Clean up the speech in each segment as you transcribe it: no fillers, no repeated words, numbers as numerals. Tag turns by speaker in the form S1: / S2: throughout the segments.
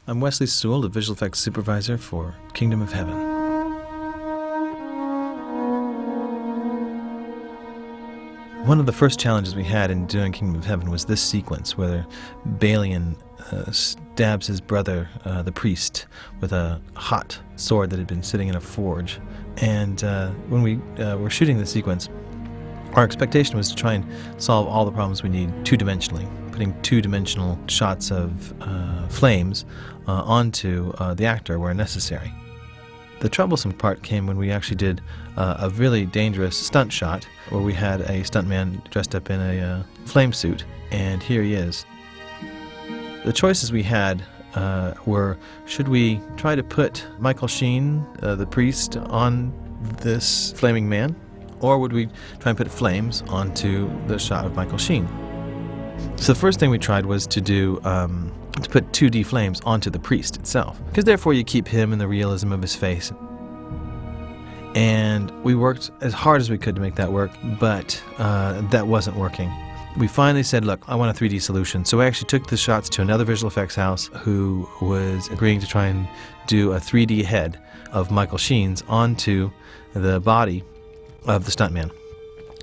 S1: I'm Wesley Sewell, the Visual Effects Supervisor for Kingdom of Heaven. One of the first challenges we had in doing Kingdom of Heaven was this sequence where Balian stabs his brother, the priest, with a hot sword that had been sitting in a forge. And when we were shooting the sequence, our expectation was to try and solve all the problems we need two-dimensionally, putting two-dimensional shots of flames onto the actor where necessary. The troublesome part came when we actually did a really dangerous stunt shot where we had a stuntman dressed up in a flame suit, and here he is. The choices we had were, should we try to put Michael Sheen, the priest, on this flaming man, or would we try and put flames onto the shot of Michael Sheen? So the first thing we tried was to do to put 2D flames onto the priest itself, because therefore you keep him in the realism of his face. And we worked as hard as we could to make that work, but that wasn't working. We finally said, look, I want a 3D solution. So we actually took the shots to another visual effects house who was agreeing to try and do a 3D head of Michael Sheen's onto the body of the stuntman.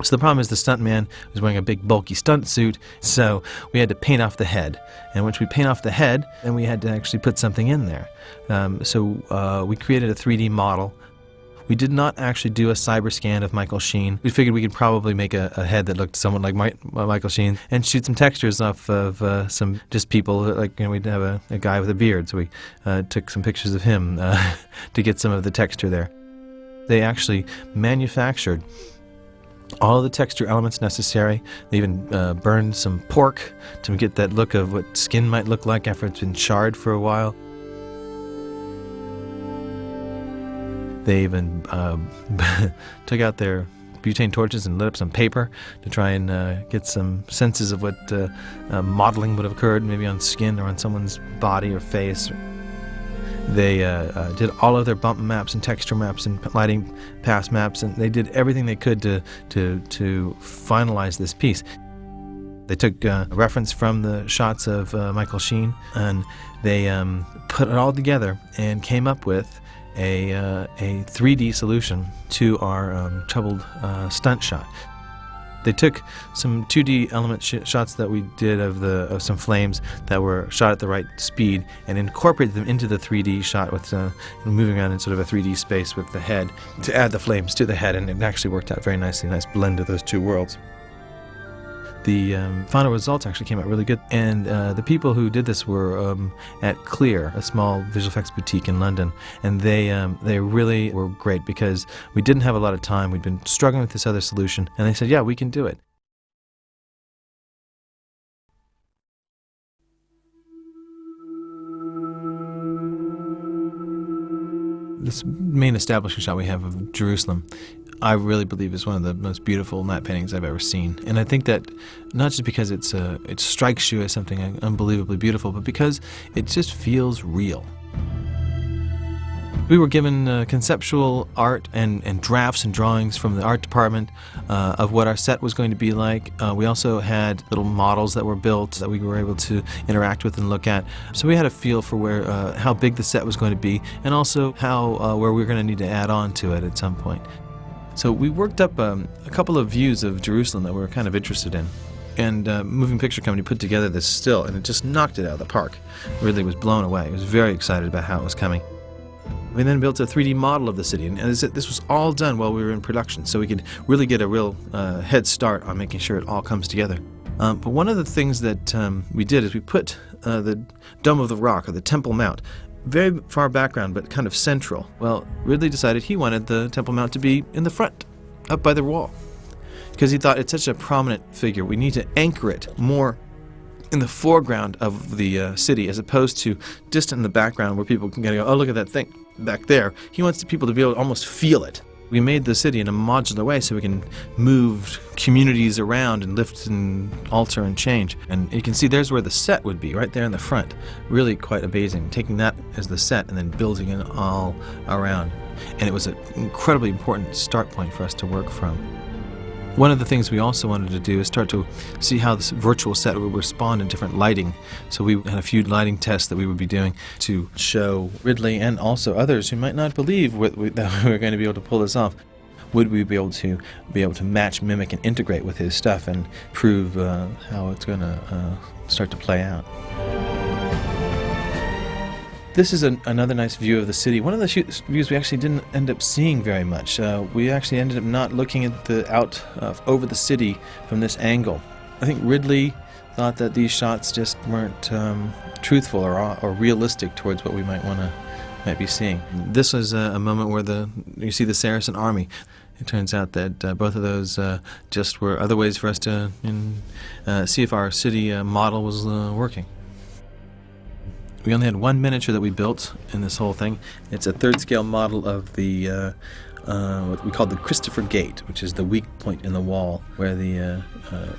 S1: So the problem is the stuntman was wearing a big bulky stunt suit, so we had to paint off the head. And once we paint off the head, then we had to actually put something in there. So we created a 3D model. We did not actually do a cyber scan of Michael Sheen. We figured we could probably make a head that looked somewhat like Michael Sheen and shoot some textures off of some just people. Like, we'd have a guy with a beard, so we took some pictures of him to get some of the texture there. They actually manufactured all of the texture elements necessary. They even burned some pork to get that look of what skin might look like after it's been charred for a while. They even took out their butane torches and lit up some paper to try and get some senses of what modeling would have occurred, maybe on skin or on someone's body or face. They did all of their bump maps and texture maps and lighting pass maps, and they did everything they could to finalize this piece. They took reference from the shots of Michael Sheen, and they put it all together and came up with a 3D solution to our troubled stunt shot. They took some 2D element shots that we did of some flames that were shot at the right speed and incorporated them into the 3D shot with moving around in sort of a 3D space with the head to add the flames to the head, and it actually worked out very nicely, a nice blend of those two worlds. The final results actually came out really good, and the people who did this were at Clear, a small visual effects boutique in London, and they really were great because we didn't have a lot of time. We'd been struggling with this other solution, and they said, yeah, we can do it. This main establishing shot we have of Jerusalem, I really believe is one of the most beautiful matte paintings I've ever seen. And I think that not just because it strikes you as something unbelievably beautiful, but because it just feels real. We were given conceptual art and drafts and drawings from the art department of what our set was going to be like. We also had little models that were built that we were able to interact with and look at. So we had a feel for how big the set was going to be, and also where we were going to need to add on to it at some point. So we worked up a couple of views of Jerusalem that we were kind of interested in. And Moving Picture Company put together this still, and it just knocked it out of the park. Really was blown away. I was very excited about how it was coming. We then built a 3D model of the city, and this was all done while we were in production, so we could really get a real head start on making sure it all comes together. But one of the things that we did is we put the Dome of the Rock, or the Temple Mount, very far background, but kind of central. Well, Ridley decided he wanted the Temple Mount to be in the front, up by the wall, because he thought it's such a prominent figure. We need to anchor it more in the foreground of the city, as opposed to distant in the background where people can go, oh, look at that thing back there. He wants people to be able to almost feel it. We made the city in a modular way so we can move communities around and lift and alter and change. And you can see there's where the set would be, right there in the front. Really quite amazing, taking that as the set and then building it all around. And it was an incredibly important start point for us to work from. One of the things we also wanted to do is start to see how this virtual set would respond in different lighting. So we had a few lighting tests that we would be doing to show Ridley and also others who might not believe that we were going to be able to pull this off. Would we be able to match, mimic, and integrate with his stuff and prove how it's going to start to play out? This is another nice view of the city. One of the views we actually didn't end up seeing very much. We actually ended up not looking at over the city from this angle. I think Ridley thought that these shots just weren't truthful or realistic towards what we might be seeing. This was a moment where you see the Saracen army. It turns out that both of those just were other ways for us to see if our city model was working. We only had one miniature that we built in this whole thing. It's a third-scale model of the what we call the Christopher Gate, which is the weak point in the wall where the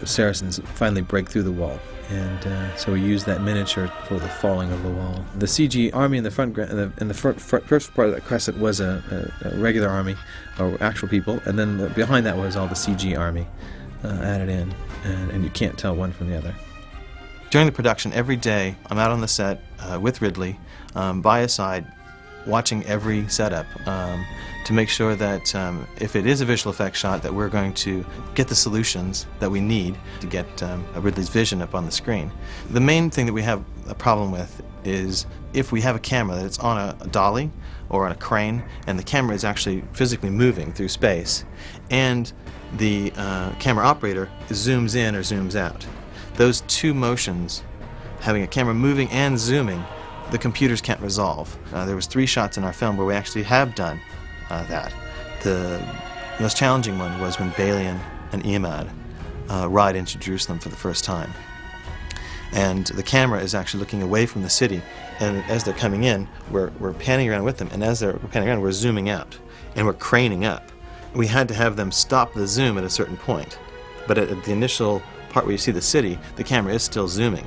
S1: Saracens finally break through the wall. And so we used that miniature for the falling of the wall. The CG army in the first part of that crescent was a regular army, or actual people, and then behind that was all the CG army added in, and you can't tell one from the other. During the production, every day, I'm out on the set with Ridley, by his side, watching every setup to make sure that if it is a visual effects shot, that we're going to get the solutions that we need to get Ridley's vision up on the screen. The main thing that we have a problem with is if we have a camera that it's on a dolly or on a crane, and the camera is actually physically moving through space, and the camera operator zooms in or zooms out. Those two motions, having a camera moving and zooming, the computers can't resolve. There was 3 shots in our film where we actually have done that. The most challenging one was when Balian and Imad ride into Jerusalem for the first time. And the camera is actually looking away from the city, and as they're coming in, we're panning around with them, and as they're panning around, we're zooming out, and we're craning up. We had to have them stop the zoom at a certain point, but at the initial part where you see the city, the camera is still zooming,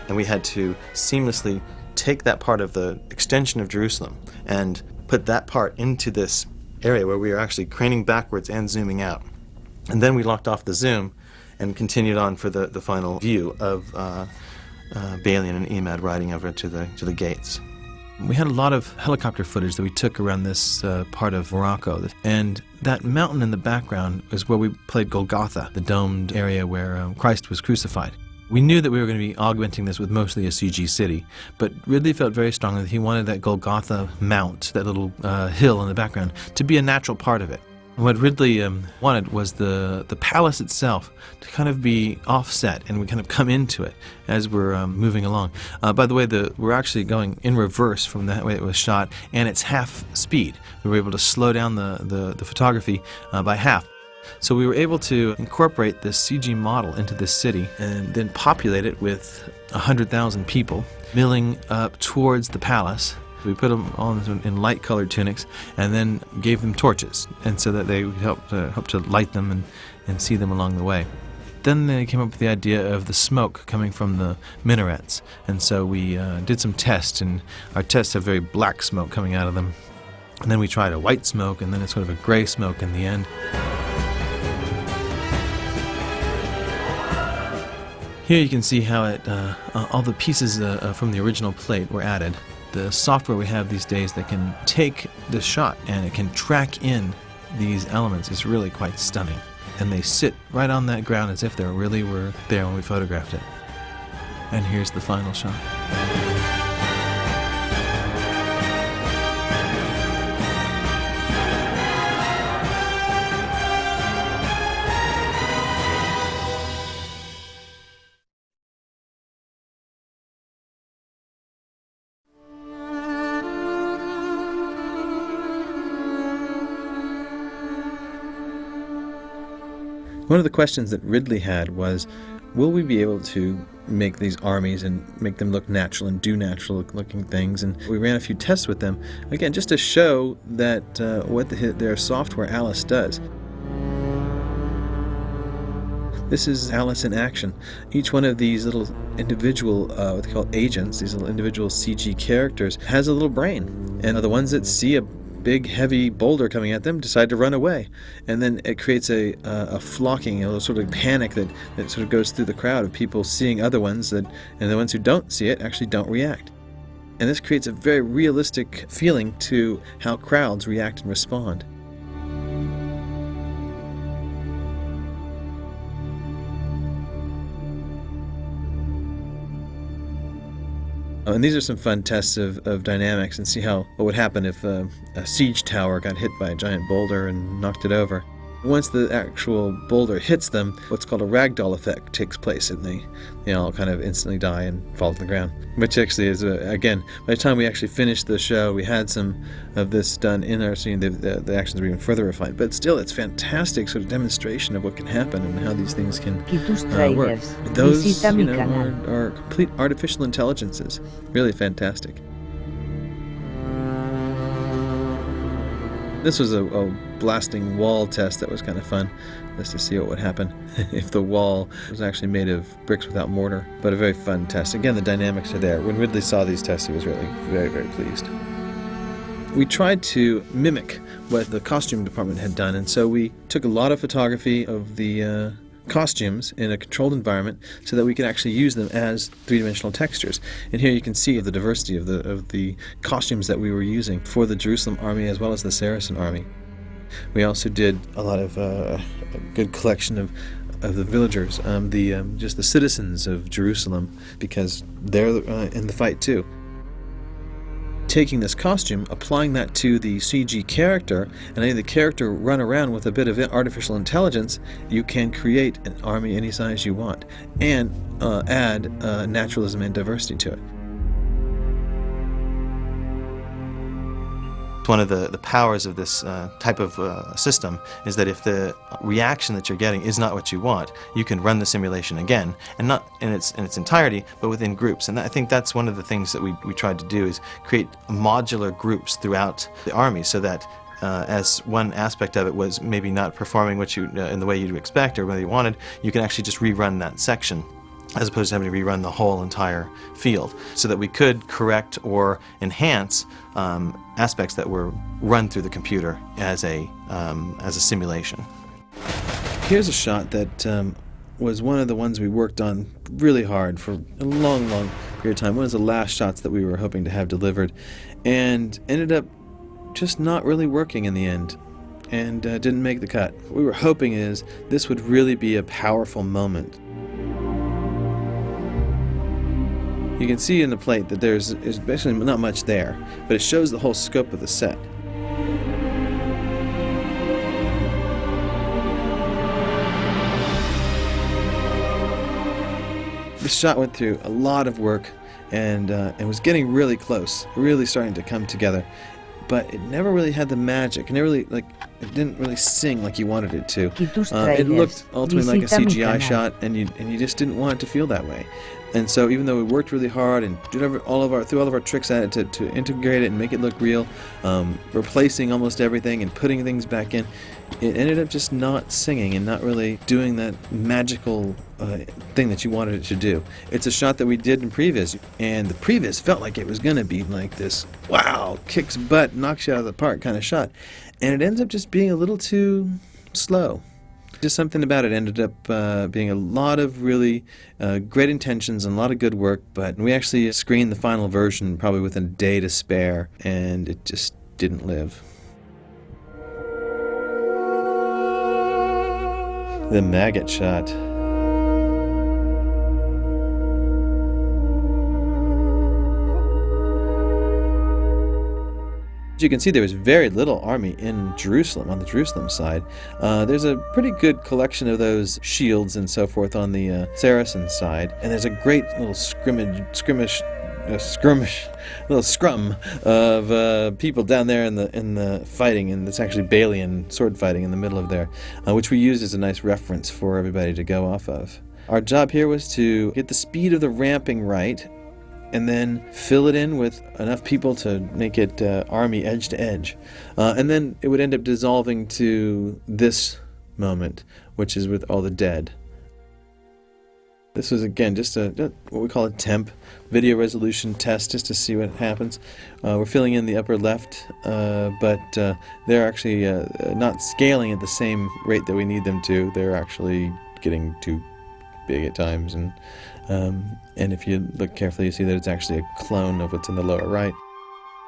S1: and we had to seamlessly take that part of the extension of Jerusalem and put that part into this area where we are actually craning backwards and zooming out. And then we locked off the zoom and continued on for the final view of Balian and Imad riding over to the gates. We had a lot of helicopter footage that we took around this part of Morocco, and that mountain in the background is where we played Golgotha, the domed area where Christ was crucified. We knew that we were going to be augmenting this with mostly a CG city, but Ridley felt very strongly that he wanted that Golgotha mount, that little hill in the background, to be a natural part of it. What Ridley wanted was the palace itself to kind of be offset, and we kind of come into it as we're moving along. By the way, we're actually going in reverse from the way it was shot, and it's half speed. We were able to slow down the photography by half. So we were able to incorporate this CG model into this city and then populate it with 100,000 people milling up towards the palace. We put them all in light-colored tunics and then gave them torches, and so that they would help to light them and see them along the way. Then they came up with the idea of the smoke coming from the minarets, and so we did some tests, and our tests have very black smoke coming out of them. And then we tried a white smoke, and then it's sort of a gray smoke in the end. Here you can see how all the pieces from the original plate were added. The software we have these days that can take this shot and it can track in these elements is really quite stunning. And they sit right on that ground as if they really were there when we photographed it. And here's the final shot. One of the questions that Ridley had was, will we be able to make these armies and make them look natural and do natural looking things? And we ran a few tests with them, again, just to show that what their software Alice does. This is Alice in action. Each one of these little individual, what they call agents, these little individual CG characters, has a little brain. And the ones that see a big, heavy boulder coming at them, decide to run away. And then it creates a flocking, a sort of panic that sort of goes through the crowd of people seeing other ones, and the ones who don't see it actually don't react. And this creates a very realistic feeling to how crowds react and respond. And these are some fun tests of dynamics, and see what would happen if a siege tower got hit by a giant boulder and knocked it over. Once the actual boulder hits them, what's called a ragdoll effect takes place, and they all kind of instantly die and fall to the ground. Which actually is, again, by the time we actually finished the show, we had some of this done in our scene. The actions were even further refined. But still, it's fantastic sort of demonstration of what can happen and how these things can work. Those, are complete artificial intelligences. Really fantastic. This was a blasting wall test that was kind of fun, just to see what would happen if the wall was actually made of bricks without mortar. But a very fun test. Again, the dynamics are there. When Ridley saw these tests, he was really very, very pleased. We tried to mimic what the costume department had done, and so we took a lot of photography of the costumes in a controlled environment so that we could actually use them as three-dimensional textures. And here you can see the diversity of the costumes that we were using for the Jerusalem army as well as the Saracen army. We also did a lot of a good collection of the villagers, just the citizens of Jerusalem, because they're in the fight too. Taking this costume, applying that to the CG character, and letting the character run around with a bit of artificial intelligence, you can create an army any size you want, and add naturalism and diversity to it. One of the powers of this type of system is that if the reaction that you're getting is not what you want, you can run the simulation again, and not in its entirety, but within groups. And I think that's one of the things that we tried to do, is create modular groups throughout the army, so that as one aspect of it was maybe not performing what you in the way you'd expect or what you wanted, you can actually just rerun that section, as opposed to having to rerun the whole entire field, so that we could correct or enhance aspects that were run through the computer as a simulation. Here's a shot that was one of the ones we worked on really hard for a long, long period of time. One of the last shots that we were hoping to have delivered, and ended up just not really working in the end, and didn't make the cut. What we were hoping is this would really be a powerful moment. You can see in the plate that there's basically not much there, but it shows the whole scope of the set. This shot went through a lot of work, and was getting really close, really starting to come together, but it never really had the magic. It never really, it didn't really sing like you wanted it to. It looked ultimately like a CGI shot, and you just didn't want it to feel that way. And so even though we worked really hard and threw all of our tricks at it to integrate it and make it look real, replacing almost everything and putting things back in, it ended up just not singing and not really doing that magical thing that you wanted it to do. It's a shot that we did in previs, and the previs felt like it was going to be like this, wow, kicks butt, knocks you out of the park kind of shot. And it ends up just being a little too slow. Just something about it ended up being a lot of really great intentions and a lot of good work, but we actually screened the final version probably with a day to spare, and it just didn't live. The maggot shot. As you can see, there was very little army in Jerusalem, on the Jerusalem side. There's a pretty good collection of those shields and so forth on the Saracen side, and there's a great little little scrum of people down there in the fighting, and it's actually Balian sword fighting in the middle of there, which we used as a nice reference for everybody to go off of. Our job here was to get the speed of the ramping right, and then fill it in with enough people to make it army edge to edge. And then it would end up dissolving to this moment, which is with all the dead. This was, again, just what we call a temp video resolution test, just to see what happens. We're filling in the upper left, but they're actually not scaling at the same rate that we need them to. They're actually getting too big at times, and if you look carefully, you see that it's actually a clone of what's in the lower right.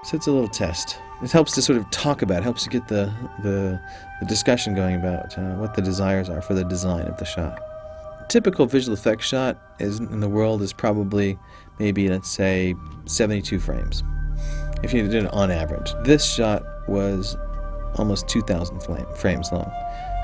S1: So it's a little test. It helps to sort of talk about it, helps to get the discussion going about what the desires are for the design of the shot. Typical visual effects shot in the world is probably maybe, let's say, 72 frames, if you did it on average. This shot was almost 2,000 frames long.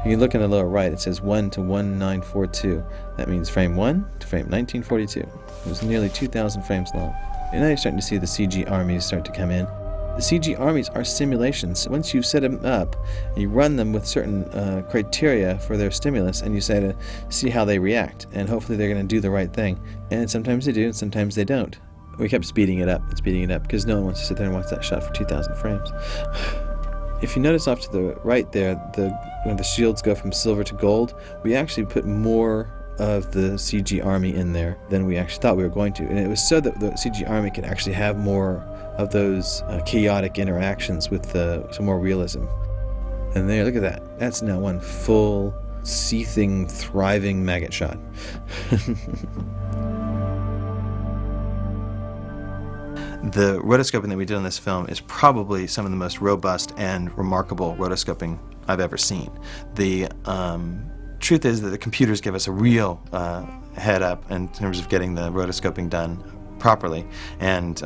S1: If you look in the lower right, it says 1 to 1942. That means frame 1 to frame 1942. It was nearly 2,000 frames long. And now you're starting to see the CG armies start to come in. The CG armies are simulations. Once you set them up, you run them with certain criteria for their stimulus, and you say to see how they react, and hopefully they're going to do the right thing. And sometimes they do, and sometimes they don't. We kept speeding it up and speeding it up, because no one wants to sit there and watch that shot for 2,000 frames. If you notice off to the right there, when the shields go from silver to gold, we actually put more of the CG army in there than we actually thought we were going to. And it was so that the CG army could actually have more of those chaotic interactions with some more realism. And there, look at that. That's now one full, seething, thriving maggot shot. The rotoscoping that we did on this film is probably some of the most robust and remarkable rotoscoping I've ever seen. The truth is that the computers give us a real head up in terms of getting the rotoscoping done properly and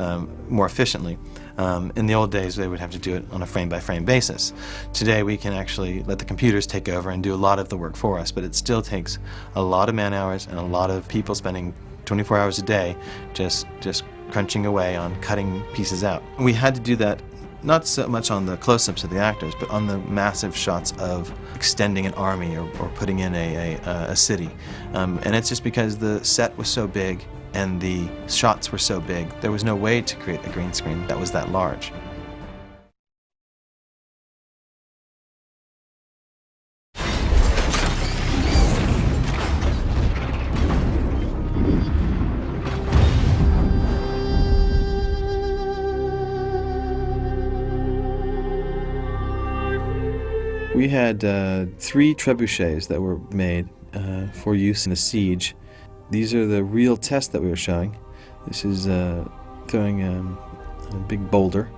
S1: more efficiently. In the old days, they would have to do it on a frame-by-frame basis. Today, we can actually let the computers take over and do a lot of the work for us, but it still takes a lot of man-hours and a lot of people spending 24 hours a day just crunching away on cutting pieces out. We had to do that not so much on the close-ups of the actors, but on the massive shots of extending an army or putting in a city. And it's just because the set was so big and the shots were so big, there was no way to create a green screen that was that large. We had 3 trebuchets that were made for use in a siege. These are the real tests that we were showing. This is throwing a big boulder.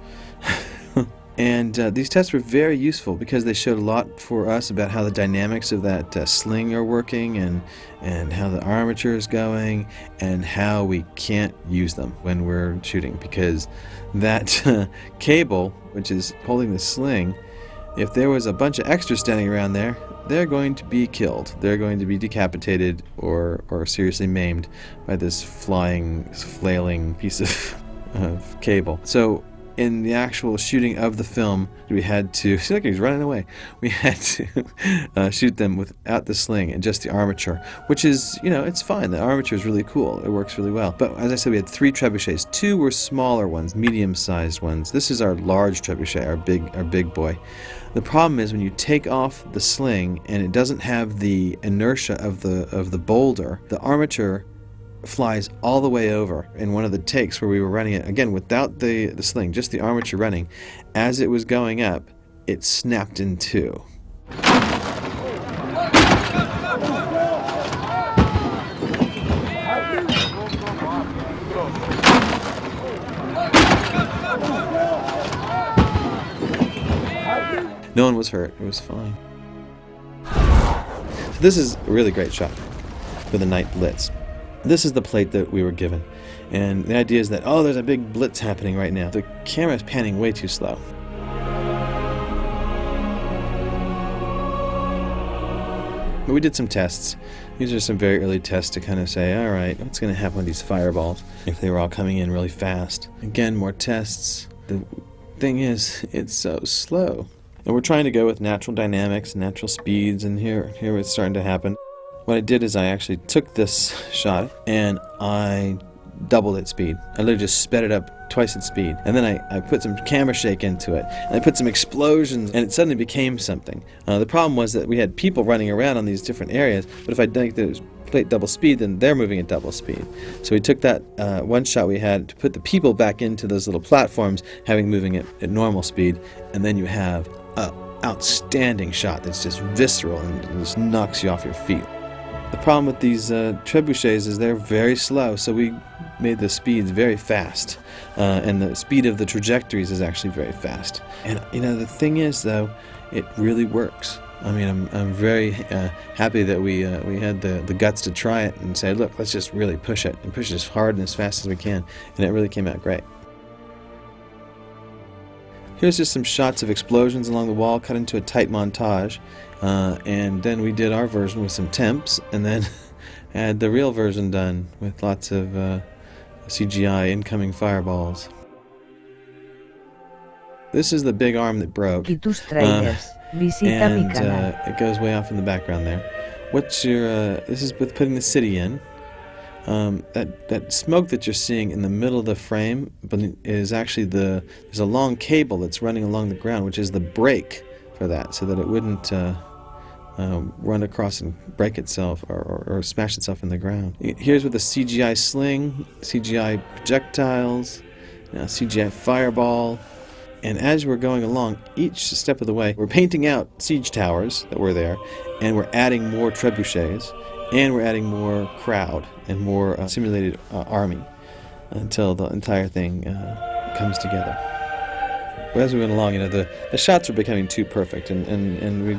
S1: And these tests were very useful because they showed a lot for us about how the dynamics of that sling are working and how the armature is going and how we can't use them when we're shooting, because that cable, which is holding the sling, if there was a bunch of extras standing around there, they're going to be killed. They're going to be decapitated or seriously maimed by this flying, flailing piece of cable. So in the actual shooting of the film, we had to, see, look, he's running away. We had to shoot them without the sling and just the armature, which is, it's fine. The armature is really cool. It works really well. But as I said, we had 3 trebuchets. 2 were smaller ones, medium-sized ones. This is our large trebuchet, our big boy. The problem is when you take off the sling and it doesn't have the inertia of the boulder, the armature flies all the way over. In one of the takes where we were running it, again, without the sling, just the armature running, as it was going up, it snapped in 2. No one was hurt. It was fine. So this is a really great shot for the night blitz. This is the plate that we were given. And the idea is that, there's a big blitz happening right now. The camera is panning way too slow. But we did some tests. These are some very early tests to kind of say, all right, what's going to happen with these fireballs if they were all coming in really fast? Again, more tests. The thing is, it's so slow. And we're trying to go with natural dynamics, natural speeds, and here it's starting to happen. What I did is I actually took this shot and I doubled its speed. I literally just sped it up twice its speed. And then I put some camera shake into it. And I put some explosions, and it suddenly became something. The problem was that we had people running around on these different areas, but if I plate double speed, then they're moving at double speed. So we took that one shot we had to put the people back into those little platforms, having moving at normal speed, and then you have an outstanding shot that's just visceral and just knocks you off your feet. The problem with these trebuchets is they're very slow, so we made the speeds very fast, and the speed of the trajectories is actually very fast. And the thing is, though, it really works. I mean, I'm very happy that we had the guts to try it and say, look, let's just really push it and push it as hard and as fast as we can, and it really came out great. Here's just some shots of explosions along the wall cut into a tight montage, and then we did our version with some temps, and then had the real version done with lots of CGI incoming fireballs. This is the big arm that broke, and it goes way off in the background there. This is with putting the city in. That smoke that you're seeing in the middle of the frame is actually there's a long cable that's running along the ground, which is the brake for that, so that it wouldn't run across and break itself or smash itself in the ground. Here's with the CGI sling, CGI projectiles, CGI fireball. And as we're going along, each step of the way, we're painting out siege towers that were there, and we're adding more trebuchets, and we're adding more crowd and more simulated army until the entire thing comes together. But as we went along, the shots were becoming too perfect, and we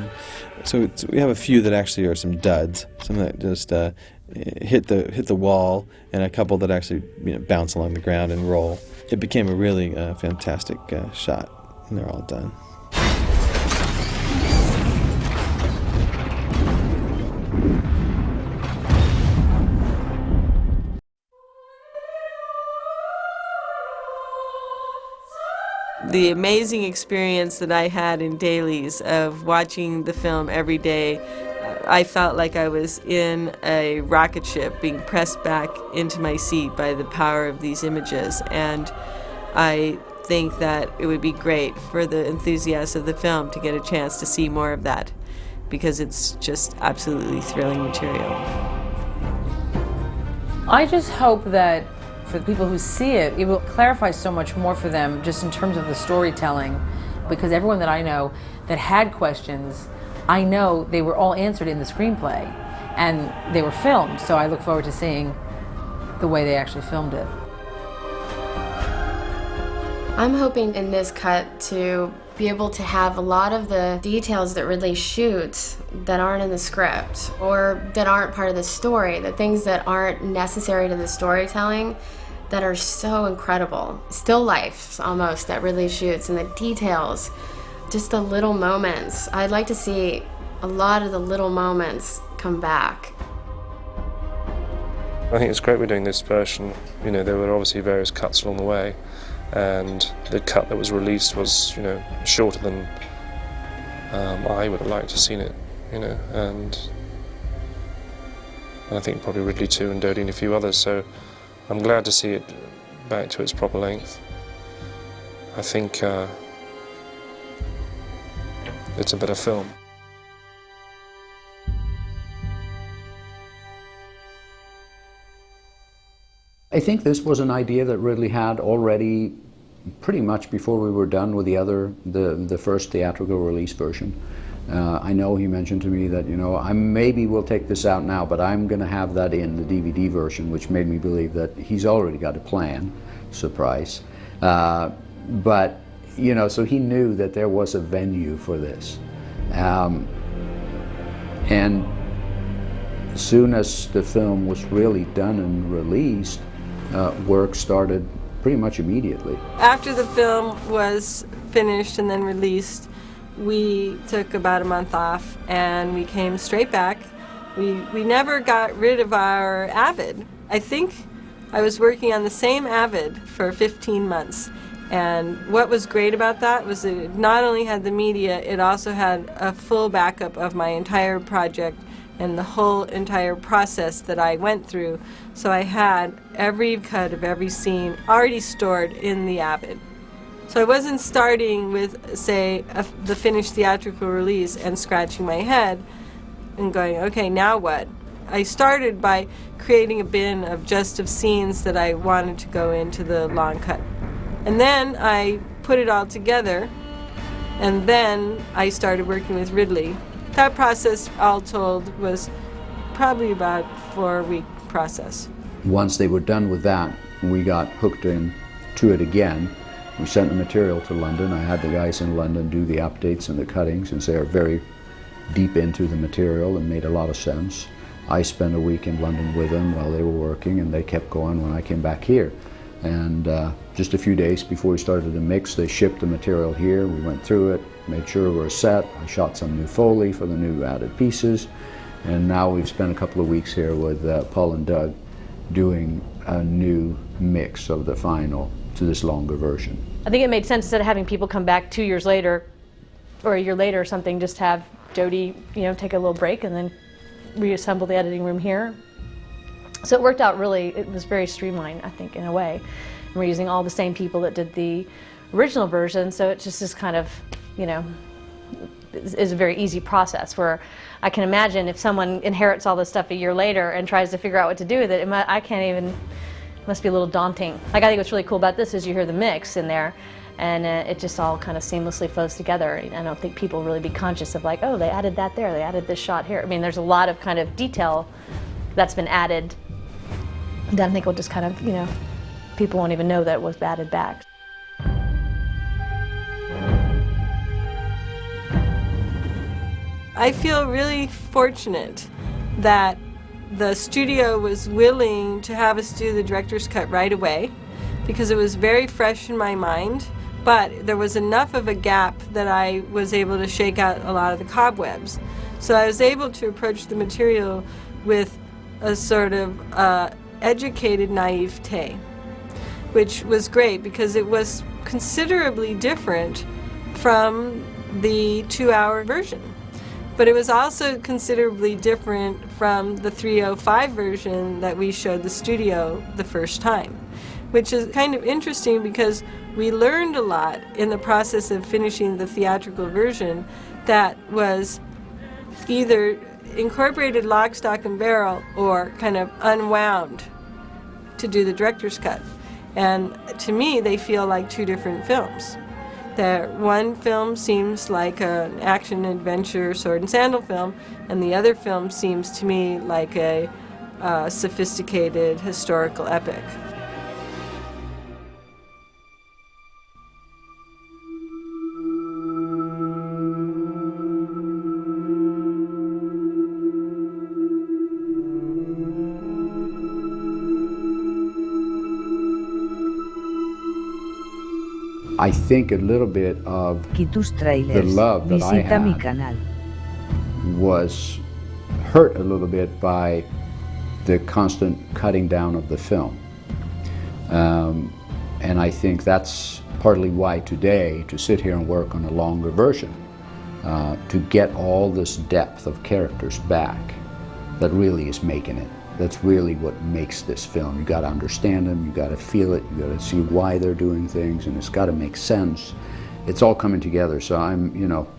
S1: have a few that actually are some duds, some that just hit the wall, and a couple that actually bounce along the ground and roll. It became a really fantastic shot, and they're all done.
S2: The amazing experience that I had in dailies of watching the film every day, I felt like I was in a rocket ship being pressed back into my seat by the power of these images. And I think that it would be great for the enthusiasts of the film to get a chance to see more of that, because it's just absolutely thrilling material.
S3: I just hope that for the people who see it, it will clarify so much more for them just in terms of the storytelling, because everyone that I know that had questions, I know they were all answered in the screenplay, and they were filmed, so I look forward to seeing the way they actually filmed it.
S4: I'm hoping in this cut to be able to have a lot of the details that Ridley shoots that aren't in the script or that aren't part of the story, the things that aren't necessary to the storytelling that are so incredible. Still lifes almost that Ridley shoots, and the details, just the little moments. I'd like to see a lot of the little moments come back.
S5: I think it's great we're doing this version. There were obviously various cuts along the way, and the cut that was released was, shorter than I would have liked to have seen it, and I think probably Ridley too, and Dodie and a few others, so I'm glad to see it back to its proper length. I think it's a better film.
S6: I think this was an idea that Ridley had already pretty much before we were done with the first theatrical release version. I know he mentioned to me that, I maybe will take this out now, but I'm going to have that in the DVD version, which made me believe that he's already got a plan. Surprise. But, so he knew that there was a venue for this. And as soon as the film was really done and released, work started pretty much immediately.
S2: After the film was finished and then released, we took about a month off and we came straight back. We never got rid of our Avid. I think I was working on the same Avid for 15 months. And what was great about that was that it not only had the media, it also had a full backup of my entire project and the whole entire process that I went through. So I had every cut of every scene already stored in the Avid. So I wasn't starting with, say, the finished theatrical release and scratching my head and going, okay, now what? I started by creating a bin of scenes that I wanted to go into the long cut. And then I put it all together, and then I started working with Ridley. That process, all told, was probably about a 4-week process.
S6: Once they were done with that, we got hooked into it again. We sent the material to London. I had the guys in London do the updates and the cuttings, since they are very deep into the material and made a lot of sense. I spent a week in London with them while they were working, and they kept going when I came back here. And just a few days before we started the mix, they shipped the material here. We went through it, made sure we were set. I shot some new Foley for the new added pieces. And now we've spent a couple of weeks here with Paul and Doug doing a new mix of the final to this longer version.
S7: I think it made sense, instead of having people come back 2 years later or a year later or something, just have Jody, take a little break and then reassemble the editing room here. So it worked out really, it was very streamlined, I think, in a way. And we're using all the same people that did the original version, so it just is kind of, is a very easy process, where I can imagine if someone inherits all this stuff a year later and tries to figure out what to do with it, I can't even, it must be a little daunting. Like, I think what's really cool about this is you hear the mix in there, and it just all kind of seamlessly flows together. I don't think people really be conscious of, like, oh, they added that there, they added this shot here. I mean, there's a lot of kind of detail that's been added that I think will just kind of, people won't even know that it was added back.
S2: I feel really fortunate that the studio was willing to have us do the director's cut right away, because it was very fresh in my mind, but there was enough of a gap that I was able to shake out a lot of the cobwebs. So I was able to approach the material with a sort of educated naivete, which was great because it was considerably different from the 2-hour version. But it was also considerably different from the 3:05 version that we showed the studio the first time, which is kind of interesting because we learned a lot in the process of finishing the theatrical version that was either incorporated lock, stock, and barrel or kind of unwound to do the director's cut. And to me, they feel like two different films. That one film seems like an action adventure sword and sandal film, and the other film seems to me like a sophisticated historical epic.
S6: I think a little bit of the love that I had was hurt a little bit by the constant cutting down of the film. And I think that's partly why today, to sit here and work on a longer version, to get all this depth of characters back, that really is making it. That's really what makes this film. You got to understand them, you got to feel it, you got to see why they're doing things, and it's got to make sense. It's all coming together, so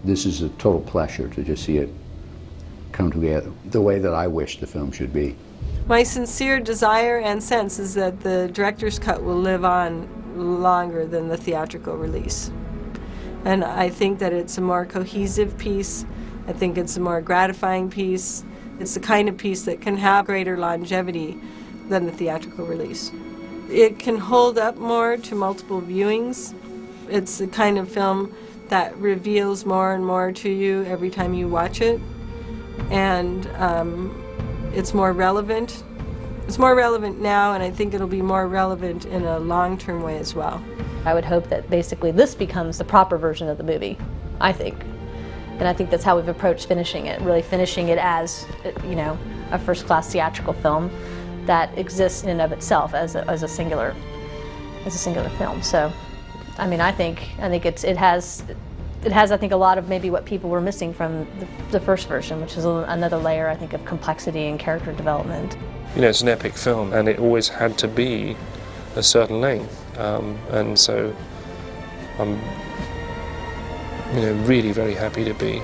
S6: this is a total pleasure to just see it come together the way that I wish the film should be.
S2: My sincere desire and sense is that the director's cut will live on longer than the theatrical release. And I think that it's a more cohesive piece. I think it's a more gratifying piece. It's the kind of piece that can have greater longevity than the theatrical release. It can hold up more to multiple viewings. It's the kind of film that reveals more and more to you every time you watch it. And it's more relevant. It's more relevant now, and I think it'll be more relevant in a long-term way as well.
S7: I would hope that basically this becomes the proper version of the movie, I think. And I think that's how we've approached finishing it, really finishing it as, a first-class theatrical film that exists in and of itself as a singular film. So, I mean, I think it has I think a lot of maybe what people were missing from the first version, which is another layer, I think, of complexity and character development.
S5: It's an epic film, and it always had to be a certain length, and so I'm really very happy to be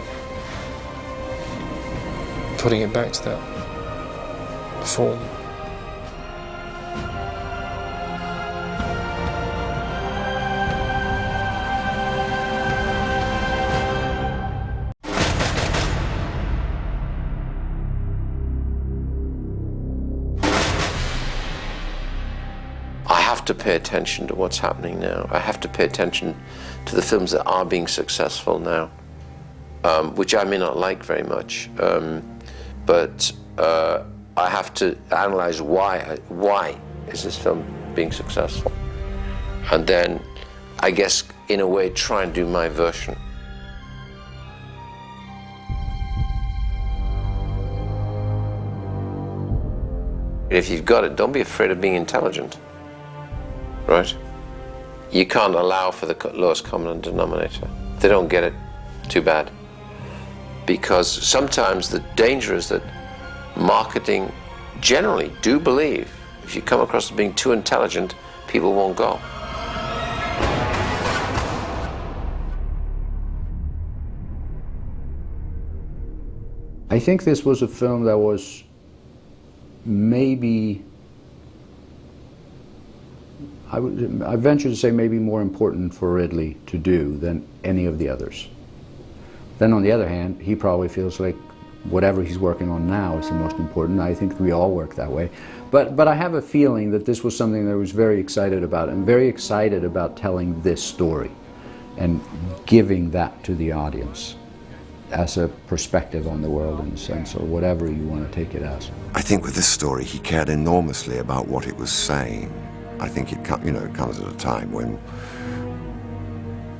S5: putting it back to that. perform.
S8: I have to pay attention to what's happening now. I have to pay attention to the films that are being successful now, which I may not like very much, but I have to analyze why is this film being successful, and then I guess in a way try and do my version. If you've got it, don't be afraid of being intelligent. Right? You can't allow for the lowest common denominator. If they don't get it, too bad. Because sometimes the danger is that marketing generally do believe if you come across as being too intelligent, people won't go.
S6: I think this was a film that was maybe, I venture to say, maybe more important for Ridley to do than any of the others. Then on the other hand, he probably feels like whatever he's working on now is the most important. I think we all work that way. But I have a feeling that this was something that I was very excited about, and very excited about telling this story and giving that to the audience as a perspective on the world, in a sense, or whatever you want to take it as.
S9: I think with this story he cared enormously about what it was saying. I think it comes at a time when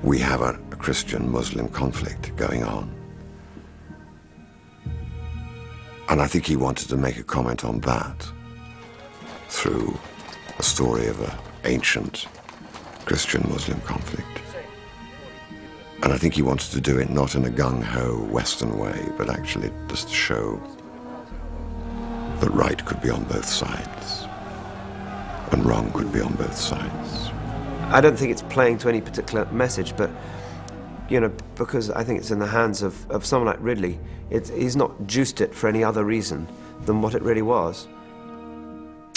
S9: we have a Christian-Muslim conflict going on. And I think he wanted to make a comment on that through a story of an ancient Christian-Muslim conflict. And I think he wanted to do it not in a gung-ho Western way, but actually just to show that right could be on both sides and wrong could be on both sides.
S10: I don't think it's playing to any particular message, but because I think it's in the hands of someone like Ridley, he's not juiced it for any other reason than what it really was.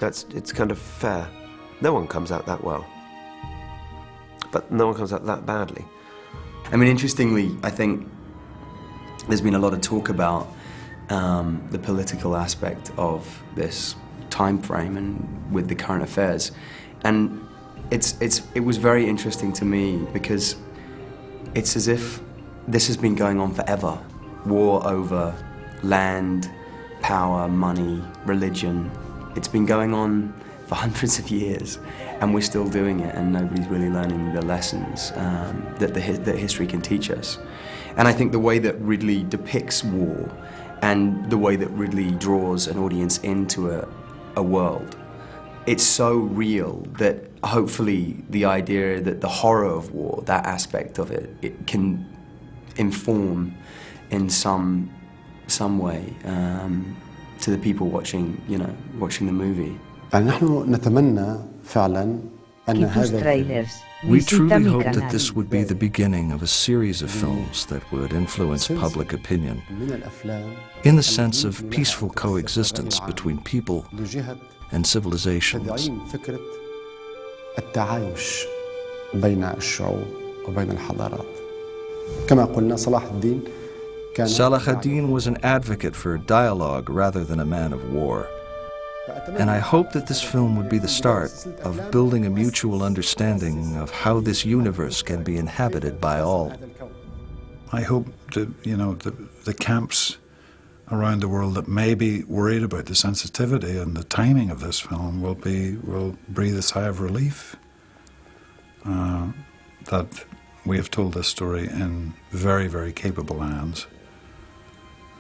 S10: It's kind of fair. No one comes out that well, but no one comes out that badly.
S11: I mean, interestingly, I think there's been a lot of talk about the political aspect of this time frame and with the current affairs, and it was very interesting to me because it's as if this has been going on forever. War over land, power, money, religion. It's been going on for hundreds of years, and we're still doing it, and nobody's really learning the lessons that history can teach us. And I think the way that Ridley depicts war and the way that Ridley draws an audience into a world, it's so real that hopefully the idea that the horror of war, that aspect of it can inform in some way to the people watching the movie.
S12: We truly hope that this would be the beginning of a series of films that would influence public opinion in the sense of peaceful coexistence between people and civilizations. Salah ad-Din was an advocate for dialogue rather than a man of war. And I hope that this film would be the start of building a mutual understanding of how this universe can be inhabited by all.
S13: I hope that, the camps around the world that may be worried about the sensitivity and the timing of this film will breathe a sigh of relief that we have told this story in very, very capable hands,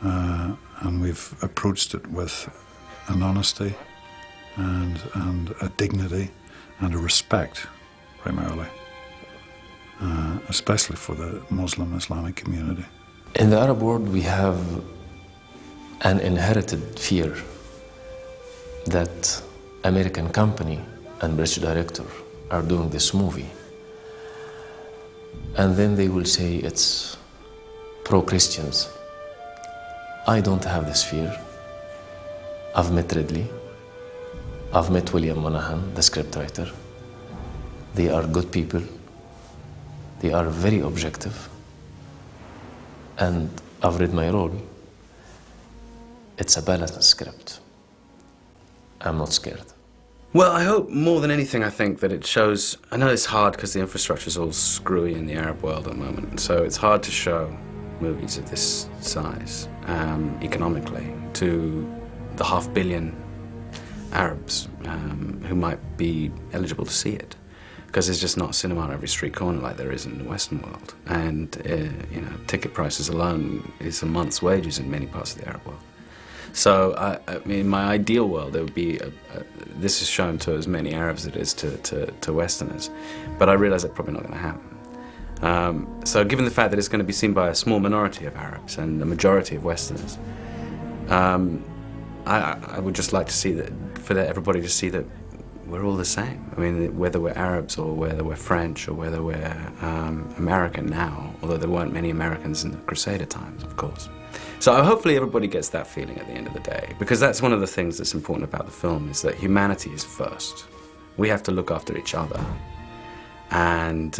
S13: and we've approached it with an honesty and a dignity and a respect, primarily, especially for the Muslim Islamic community.
S14: In the Arab world, we have an inherited fear that American company and British director are doing this movie, and then they will say it's pro-Christians. I don't have this fear. I've met Ridley. I've met William Monahan, the scriptwriter. They are good people. They are very objective. And I've read my role. It's a balanced script. I'm not scared.
S15: Well, I hope more than anything, I think that it shows, I know it's hard because the infrastructure is all screwy in the Arab world at the moment, so it's hard to show movies of this size economically to the 500 million Arabs who might be eligible to see it, because there's just not cinema on every street corner like there is in the Western world, and you know, ticket prices alone is a month's wages in many parts of the Arab world. So, I mean, in my ideal world, there would be this is shown to as many Arabs as it is to Westerners, but I realise that's probably not going to happen. So, given the fact that it's going to be seen by a small minority of Arabs and a majority of Westerners, I would just like to see that, for everybody to see that we're all the same. I mean, whether we're Arabs or whether we're French or whether we're American now, although there weren't many Americans in the Crusader times, of course. So hopefully everybody gets that feeling at the end of the day, because that's one of the things that's important about the film, is that humanity is first. We have to look after each other. And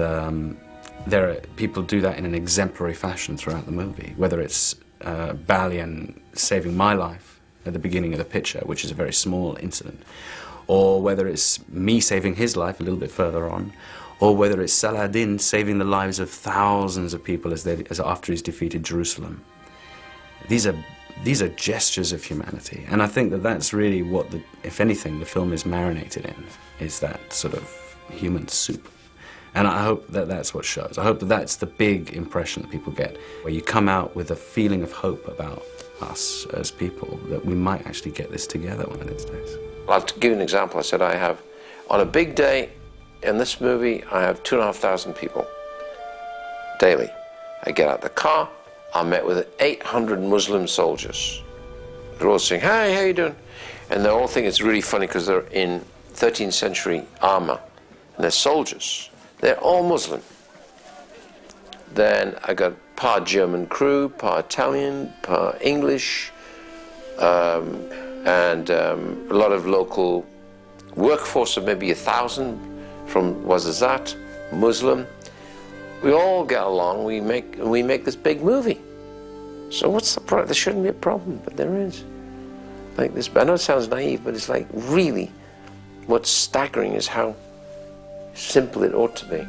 S15: people do that in an exemplary fashion throughout the movie, whether it's Balian saving my life at the beginning of the picture, which is a very small incident, or whether it's me saving his life a little bit further on, or whether it's Saladin saving the lives of thousands of people as after he's defeated Jerusalem. These are gestures of humanity, and I think that that's really what, if anything, the film is marinated in, is that sort of human soup. And I hope that that's what shows. I hope that that's the big impression that people get, where you come out with a feeling of hope about us as people, that we might actually get this together one of these days.
S8: I'll give you an example. I said I have, on a big day in this movie, I have 2,500 people daily. I get out the car, I'm met with 800 Muslim soldiers. They're all saying, "Hi, how you doing?" And they all think it's really funny because they're in 13th century armor, and they're soldiers. They're all Muslim. Then I got part German crew, part Italian, part English, and a lot of local workforce of maybe 1,000 from Ouarzazate, Muslim. We all get along, we make this big movie. So what's the problem? There shouldn't be a problem, but there is. Like this, I know it sounds naive, but it's like really, what's staggering is how simple it ought to be.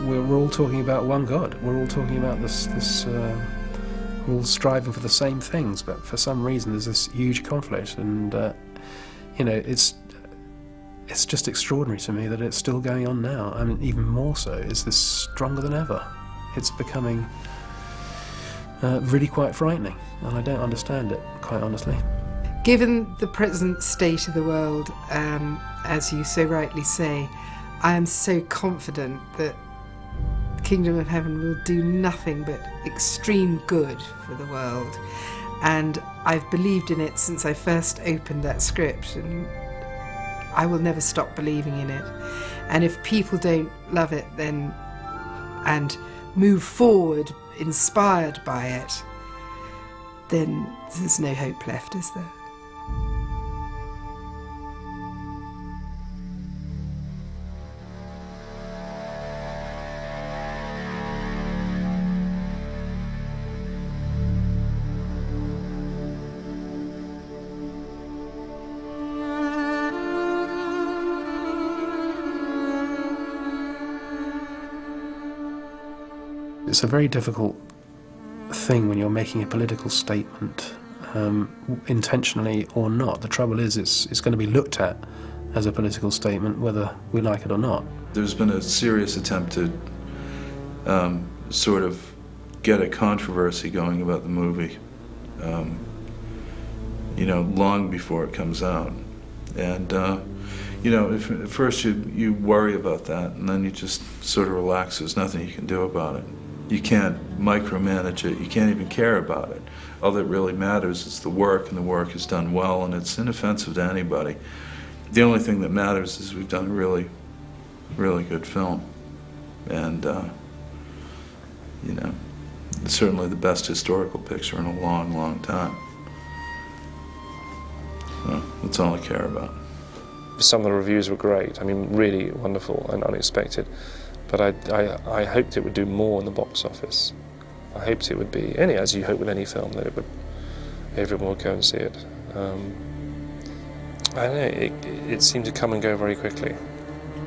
S16: We're all talking about one God. We're all talking about this we're all striving for the same things, but for some reason there's this huge conflict, and you know, it's just extraordinary to me that it's still going on now. I mean, even more so, is this stronger than ever. It's becoming really quite frightening, and I don't understand it, quite honestly.
S17: Given the present state of the world, as you so rightly say, I am so confident that Kingdom of Heaven will do nothing but extreme good for the world. And I've believed in it since I first opened that script, and I will never stop believing in it. And if people don't love it then and move forward inspired by it, then there's no hope left, is there?
S16: It's a very difficult thing when you're making a political statement, intentionally or not. The trouble is, it's going to be looked at as a political statement, whether we like it or not.
S18: There's been a serious attempt to sort of get a controversy going about the movie, you know, long before it comes out. And, you know, at first you worry about that, and then you just sort of relax. There's nothing you can do about it. You can't micromanage it. You can't even care about it. All that really matters is the work, and the work is done well, and it's inoffensive to anybody. The only thing that matters is we've done a really, really good film. And, you know, it's certainly the best historical picture in a long, long time. So that's all I care about.
S5: some of the reviews were great. I mean, really wonderful and unexpected. But I hoped it would do more in the box office. I hoped it would be, as you hope with any film, that everyone would go and see it. I don't know, it seemed to come and go very quickly.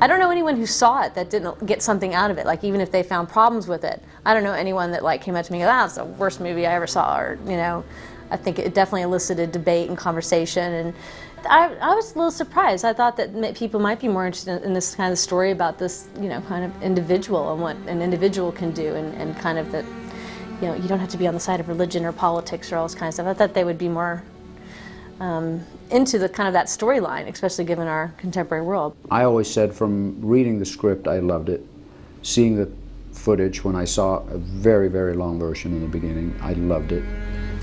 S7: I don't know anyone who saw it that didn't get something out of it, like even if they found problems with it. I don't know anyone that like came up to me and goes, it's the worst movie I ever saw, or, you know, I think it definitely elicited debate and conversation, and I was a little surprised. I thought that people might be more interested in this kind of story about this, you know, kind of individual and what an individual can do, and kind of that, you know, you don't have to be on the side of religion or politics or all this kind of stuff. I thought they would be more into the kind of that storyline, especially given our contemporary world.
S6: I always said from reading the script, I loved it. Seeing the footage, when I saw a very, very long version in the beginning, I loved it.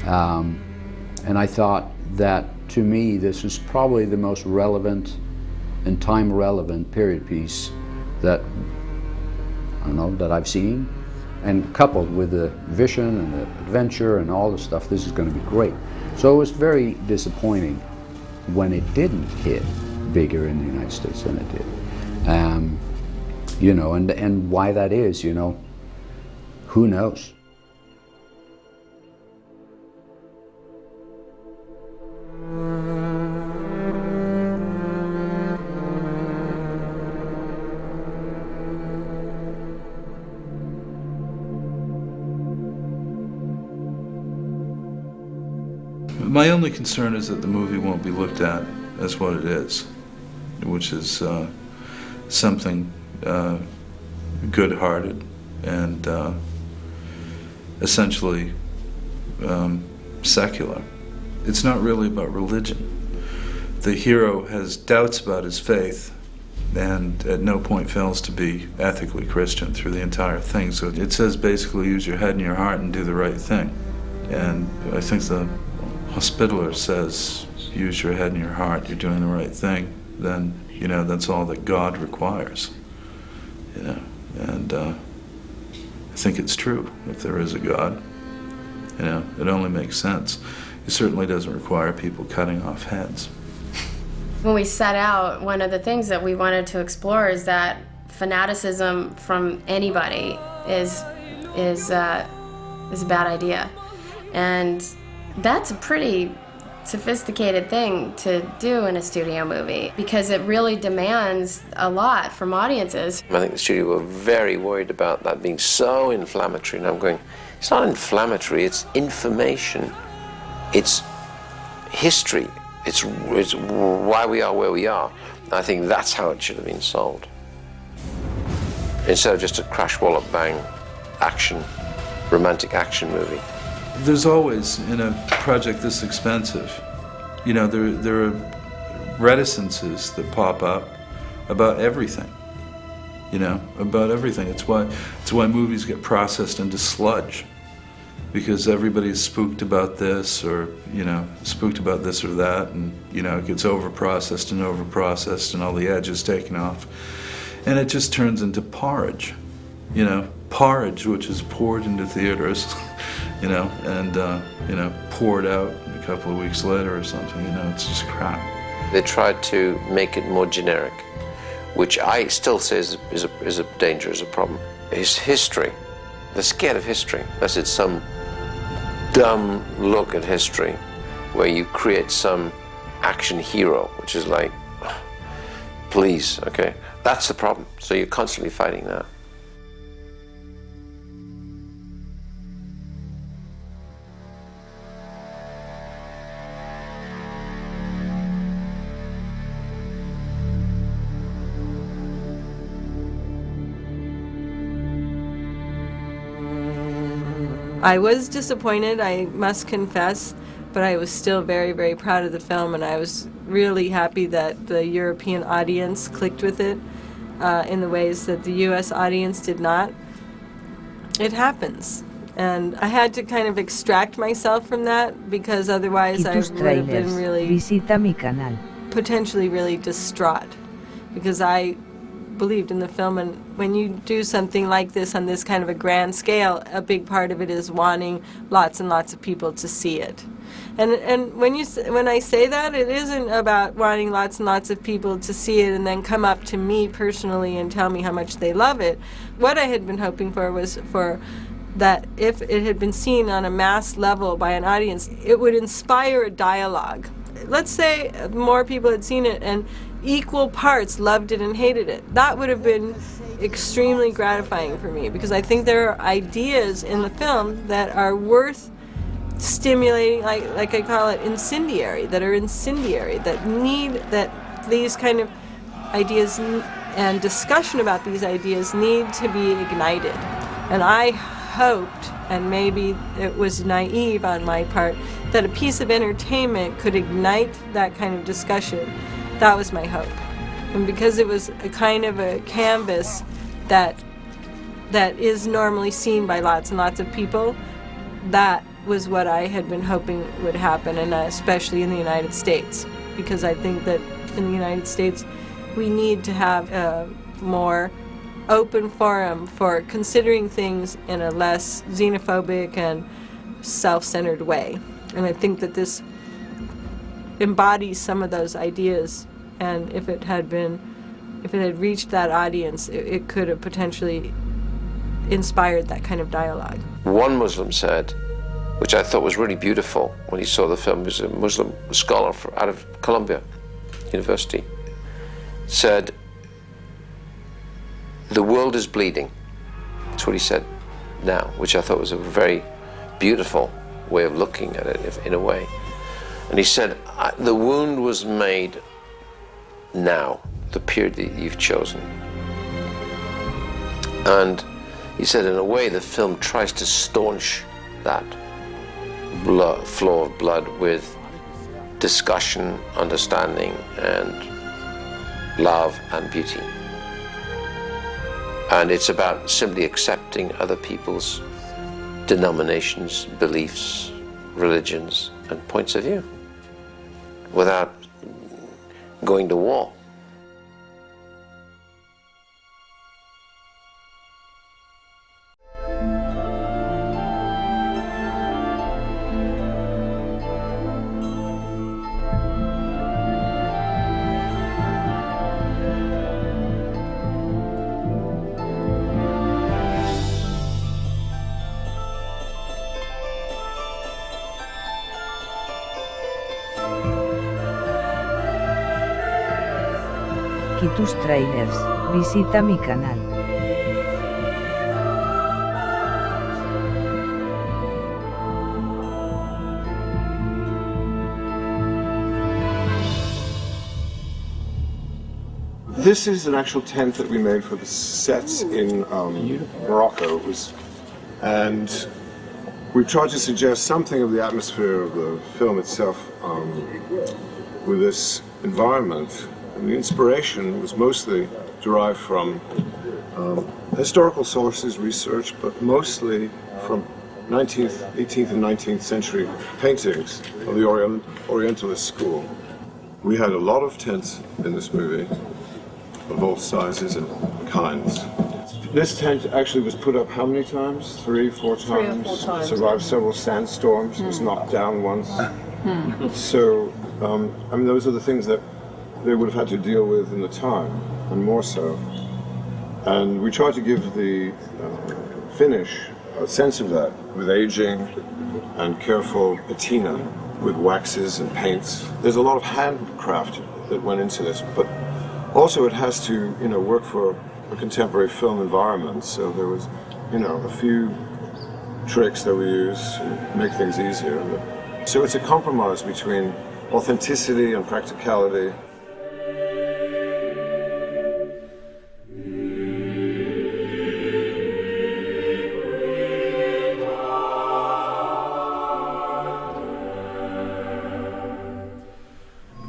S6: And I thought that, to me, this is probably the most relevant and time-relevant period piece that, I don't know, that I've seen. And coupled with the vision and the adventure and all the stuff, this is going to be great. So it was very disappointing when it didn't hit bigger in the United States than it did. You know, and why that is, you know, who knows?
S18: My only concern is that the movie won't be looked at as what it is, which is something good-hearted and essentially secular. It's not really about religion. The hero has doubts about his faith and at no point fails to be ethically Christian through the entire thing. So it says basically use your head and your heart and do the right thing. And I think the Hospitaller says, use your head and your heart, you're doing the right thing, then, you know, that's all that God requires, you know, and I think it's true if there is a God, you know, it only makes sense. It certainly doesn't require people cutting off heads.
S4: When we set out, one of the things that we wanted to explore is that fanaticism from anybody is a bad idea, and that's a pretty sophisticated thing to do in a studio movie because it really demands a lot from audiences.
S8: I think the studio were very worried about that being so inflammatory, and I'm going, it's not inflammatory, it's information. It's history. It's why we are where we are. And I think that's how it should have been sold. Instead of just a crash, wallop, bang, action, romantic action movie.
S18: There's always, in a project this expensive, you know, there are reticences that pop up about everything, you know, about everything. It's why movies get processed into sludge, because everybody's spooked about this or, you know, spooked about this or that, and, you know, it gets over-processed and all the edges taken off. And it just turns into porridge, you know, porridge which is poured into theaters. You know, and, you know, poured out a couple of weeks later or something, you know, it's just crap.
S8: They tried to make it more generic, which I still say is a danger, is a problem. It's history. They're scared of history, unless it's some dumb look at history where you create some action hero, which is like, please, okay? That's the problem. So you're constantly fighting that.
S2: I was disappointed, I must confess, but I was still very, very proud of the film, and I was really happy that the European audience clicked with it in the ways that the US audience did not. It happens. And I had to kind of extract myself from that, because otherwise I would have been really,
S19: visita mi canal.
S2: Potentially really distraught, because I believed in the film, and when you do something like this on this kind of a grand scale, a big part of it is wanting lots and lots of people to see it. And when I say that, it isn't about wanting lots and lots of people to see it and then come up to me personally and tell me how much they love it. What I had been hoping for was for that if it had been seen on a mass level by an audience, it would inspire a dialogue. Let's say more people had seen it and equal parts loved it and hated it. That would have been extremely gratifying for me, because I think there are ideas in the film that are worth stimulating, like I call it incendiary, that these kind of ideas and discussion about these ideas need to be ignited. And I hoped, and maybe it was naive on my part, that a piece of entertainment could ignite that kind of discussion. That was my hope. And because it was a kind of a canvas that is normally seen by lots and lots of people, that was what I had been hoping would happen, and especially in the United States, because I think that in the United States we need to have a more open forum for considering things in a less xenophobic and self-centered way. And I think that this embodies some of those ideas, and if it had reached that audience, it could have potentially inspired that kind of dialogue.
S8: One Muslim said, which I thought was really beautiful when he saw the film, he was a Muslim scholar out of Columbia University, said, "The world is bleeding." That's what he said now, which I thought was a very beautiful way of looking at it, in a way. And he said, the wound was made now, the period that you've chosen. And he said, in a way, the film tries to staunch that flow of blood with discussion, understanding, and love and beauty. And it's about simply accepting other people's denominations, beliefs, religions, and points of view without going to war.
S19: Tus trailers, visita mi canal.
S20: This is an actual tent that we made for the sets in Morocco. And we tried to suggest something of the atmosphere of the film itself with this environment. And the inspiration was mostly derived from historical sources, research, but mostly from 18th and 19th century paintings of the Orientalist school. We had a lot of tents in this movie, of all sizes and kinds. This tent actually was put up how many times? 3 or 4 times?
S2: 3 or 4 times.
S20: Survived several sandstorms. It was knocked down once. So, I mean, those are the things that they would have had to deal with in the time, and more so. And we tried to give the finish a sense of that with aging and careful patina with waxes and paints. There's a lot of handcraft that went into this, but also it has to, work for a contemporary film environment. So there was, a few tricks that we use to make things easier. So it's a compromise between authenticity and practicality.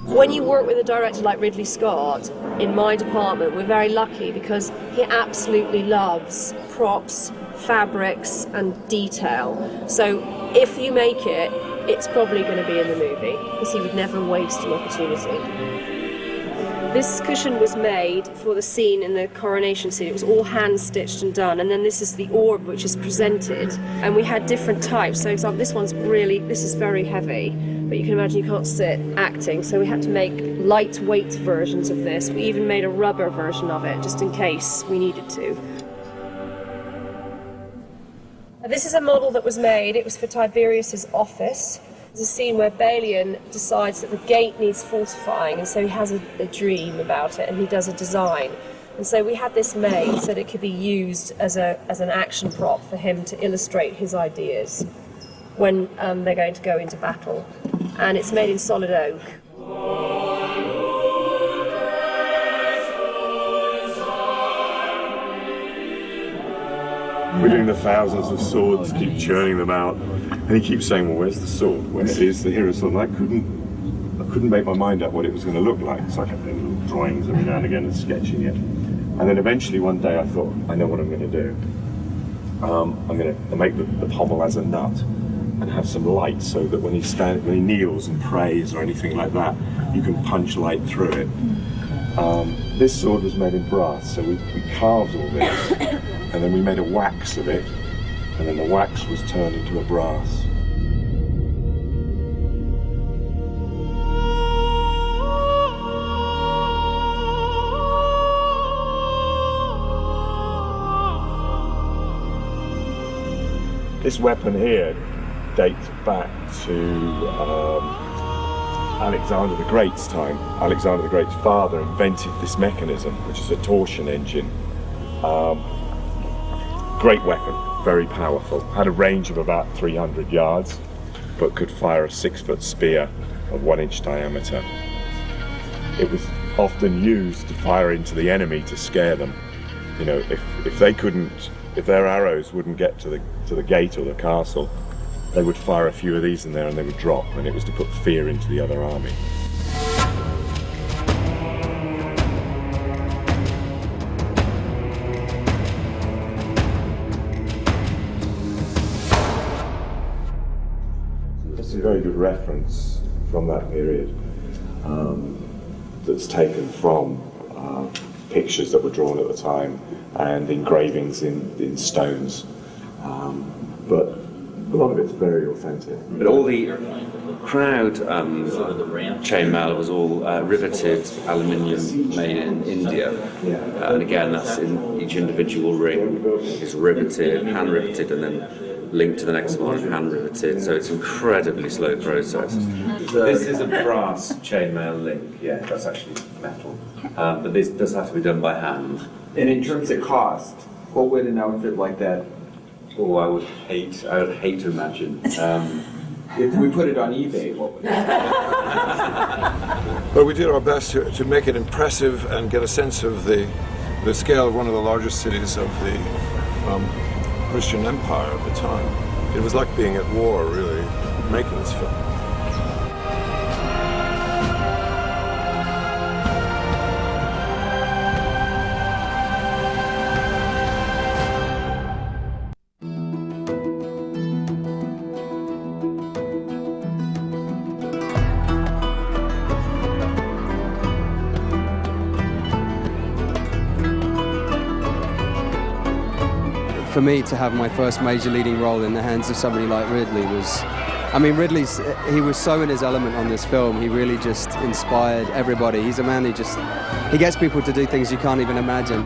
S21: When you work with a director like Ridley Scott, in my department, we're very lucky because he absolutely loves props, fabrics, and detail. So if you make it, it's probably going to be in the movie, because he would never waste an opportunity. This cushion was made for the scene in the coronation scene. It was all hand-stitched and done, and then this is the orb which is presented. And we had different types. So, for example, this is very heavy, but you can imagine you can't sit acting, so we had to make lightweight versions of this. We even made a rubber version of it, just in case we needed to. This is a model that was made. It was for Tiberius's office. There's a scene where Balian decides that the gate needs fortifying, and so he has a dream about it, and he does a design. And so we had this made so that it could be used as an action prop for him to illustrate his ideas when they're going to go into battle. And it's made in solid oak.
S20: We're doing the thousands of swords, keep churning them out, and he keeps saying, well, where's the sword? Where is the hero's sword? And I couldn't make my mind up what it was going to look like, so I kept doing little drawings every now and again and sketching it. And then eventually one day I thought, I know what I'm going to do. I'm going to make the pommel as a nut and have some light so that when he kneels and prays or anything like that, you can punch light through it. This sword was made in brass, so we carved all this, and then we made a wax of it, and then the wax was turned into a brass. This weapon here dates back to Alexander the Great's time. Alexander the Great's father invented this mechanism, which is a torsion engine. Great weapon, very powerful. Had a range of about 300 yards, but could fire a 6-foot spear of 1-inch diameter. It was often used to fire into the enemy to scare them. You know, if their arrows wouldn't get to the gate or the castle, they would fire a few of these in there and they would drop, and it was to put fear into the other army. This is a very good reference from that period that's taken from pictures that were drawn at the time and engravings in stones. But a lot of it's very authentic.
S15: But all the crowd chainmail was all riveted aluminium made in India. And again, that's in each individual ring is riveted, hand riveted, and then linked to the next one, hand riveted. So it's an incredibly slow process. This is a brass chainmail link. Yeah, that's actually metal. But this does have to be done by hand.
S11: And in terms of cost, what would an outfit like that?
S15: Oh, I would hate to imagine.
S11: If we put it on eBay, what would it?
S20: Well, we did our best to make it impressive and get a sense of the scale of one of the largest cities of the Christian Empire at the time. It was like being at war, really, making this film.
S1: For me to have my first major leading role in the hands of somebody like Ridley was, I mean, he was so in his element on this film. He really just inspired everybody. He's a man he gets people to do things you can't even imagine.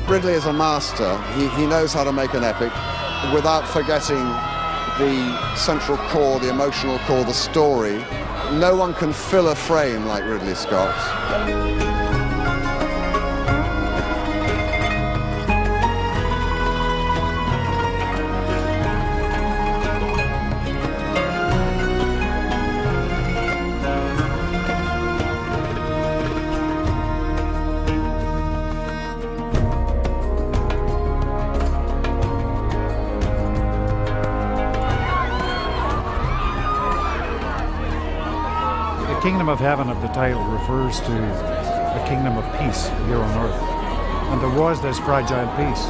S9: Ridley is a master. He knows how to make an epic without forgetting the central core, the emotional core, the story. No one can fill a frame like Ridley Scott.
S13: kingdom of heaven of the title refers to a kingdom of peace here on earth. And there was this fragile peace.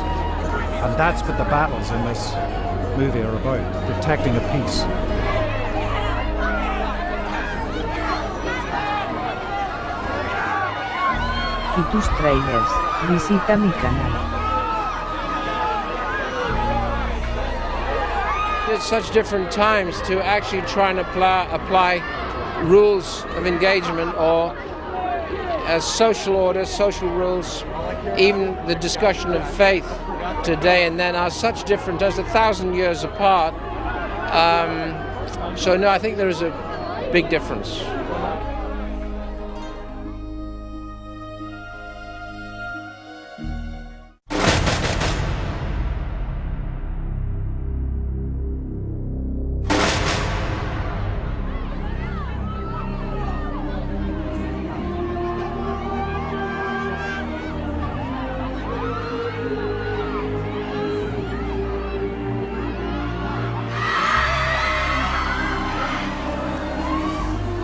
S13: And that's what the battles in this movie are about, protecting a peace.
S19: Y tus trailers, visita mi canal.
S3: It's such different times to actually try and apply rules of engagement or as social orders, social rules, even the discussion of faith today and then are such different as 1,000 years apart. So no, I think there is a big difference.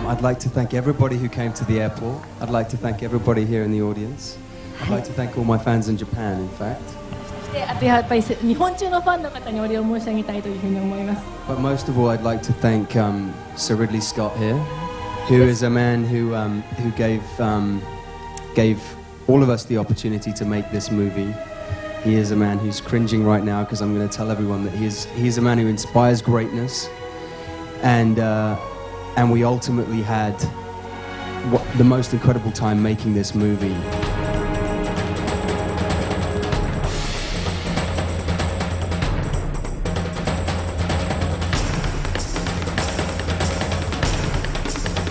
S1: I'd like to thank everybody who came to the airport. I'd like to thank everybody here in the audience. I'd like to thank all my fans in Japan, in fact. But most of all, I'd like to thank Sir Ridley Scott here, who is a man who gave all of us the opportunity to make this movie. He is a man who's cringing right now because I'm going to tell everyone that he's a man who inspires greatness, and we ultimately had the most incredible time making this movie.